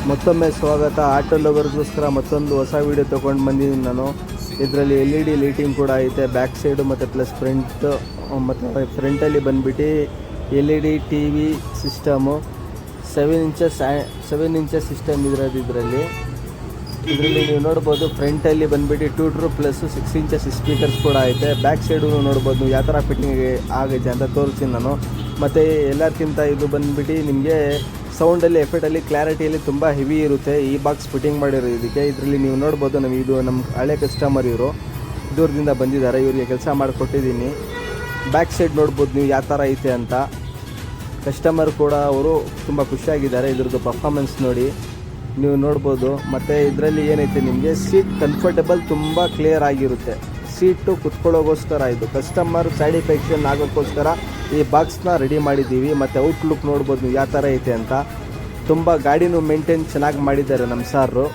ಮತ್ತೊಮ್ಮೆ ಸ್ವಾಗತ. ಆಟೋ ಲವರ್ಸ್ಗೋಸ್ಕರ ಮತ್ತೊಂದು ಹೊಸ ವೀಡಿಯೋ ತೊಗೊಂಡು ಬಂದಿದ್ದೀನಿ ನಾನು. ಇದರಲ್ಲಿ LED ಲೈಟಿಂಗ್ ಕೂಡ ಐತೆ, ಬ್ಯಾಕ್ ಸೈಡು ಮತ್ತು ಪ್ಲಸ್ ಮತ್ತು ಫ್ರಂಟಲ್ಲಿ ಬಂದುಬಿಟ್ಟು LED TV system 7 inches system ಇದರಲ್ಲಿ ನೀವು ನೋಡ್ಬೋದು. ಫ್ರಂಟಲ್ಲಿ ಬಂದುಬಿಟ್ಟು 2 ಟ್ರೂ ಪ್ಲಸ್ 6 ಇಂಚಸ್ ಸ್ಪೀಕರ್ಸ್ ಕೂಡ ಐತೆ. ಬ್ಯಾಕ್ ಸೈಡು ನೋಡ್ಬೋದು ಯಾವ ಥರ ಫಿಟ್ಟಿಂಗ್ ಆಗೈತೆ ಅಂತ ತೋರಿಸ್ತೀನಿ ನಾನು. ಮತ್ತು ಎಲ್ಲಕ್ಕಿಂತ ಇದು ಬಂದುಬಿಟ್ಟು ನಿಮಗೆ ಸೌಂಡಲ್ಲಿ, ಎಫೆಕ್ಟಲ್ಲಿ, ಕ್ಲಾರಿಟಿಯಲ್ಲಿ ತುಂಬ ಹೆವಿ ಇರುತ್ತೆ ಈ ಬಾಕ್ಸ್ ಫಿಟ್ಟಿಂಗ್ ಮಾಡಿರೋ ಇದಕ್ಕೆ. ಇದರಲ್ಲಿ ನೀವು ನೋಡ್ಬೋದು, ನಮ್ಮ ಹಳೆ ಕಸ್ಟಮರ್ ಇವರು ದೂರದಿಂದ ಬಂದಿದ್ದಾರೆ, ಇವರಿಗೆ ಕೆಲಸ ಮಾಡಿಕೊಟ್ಟಿದ್ದೀನಿ. ಬ್ಯಾಕ್ ಸೈಡ್ ನೋಡ್ಬೋದು ನೀವು ಯಾವ ಥರ ಐತೆ ಅಂತ. ಕಸ್ಟಮರ್ ಕೂಡ ಅವರು ತುಂಬ ಖುಷಿಯಾಗಿದ್ದಾರೆ. ಇದ್ರದ್ದು ಪರ್ಫಾರ್ಮೆನ್ಸ್ ನೋಡಿ ನೀವು ನೋಡ್ಬೋದು. ಮತ್ತು ಇದರಲ್ಲಿ ಏನೈತೆ, ನಿಮಗೆ ಸೀಟ್ ಕಂಫರ್ಟಬಲ್ ತುಂಬ ಕ್ಲಿಯರ್ ಆಗಿರುತ್ತೆ. ಸೀಟು ಕುತ್ಕೊಳ್ಳೋಗೋಸ್ಕರ ಇದು ಕಸ್ಟಮರ್ ಸ್ಯಾಟಿಸ್ಫ್ಯಾಕ್ಷನ್ ಆಗೋಕ್ಕೋಸ್ಕರ ಈ ಬಾಕ್ಸ್ನ ರೆಡಿ ಮಾಡಿದ್ದೀವಿ. ಮತ್ತು ಔಟ್ಲುಕ್ ನೋಡ್ಬೋದು ನೀವು ಯಾವ ಥರ ಐತೆ ಅಂತ. ತುಂಬ ಗಾಡಿನೂ ಮೇಂಟೈನ್ ಚೆನ್ನಾಗಿ ಮಾಡಿದ್ದಾರೆ ನಮ್ಮ ಸಾರು.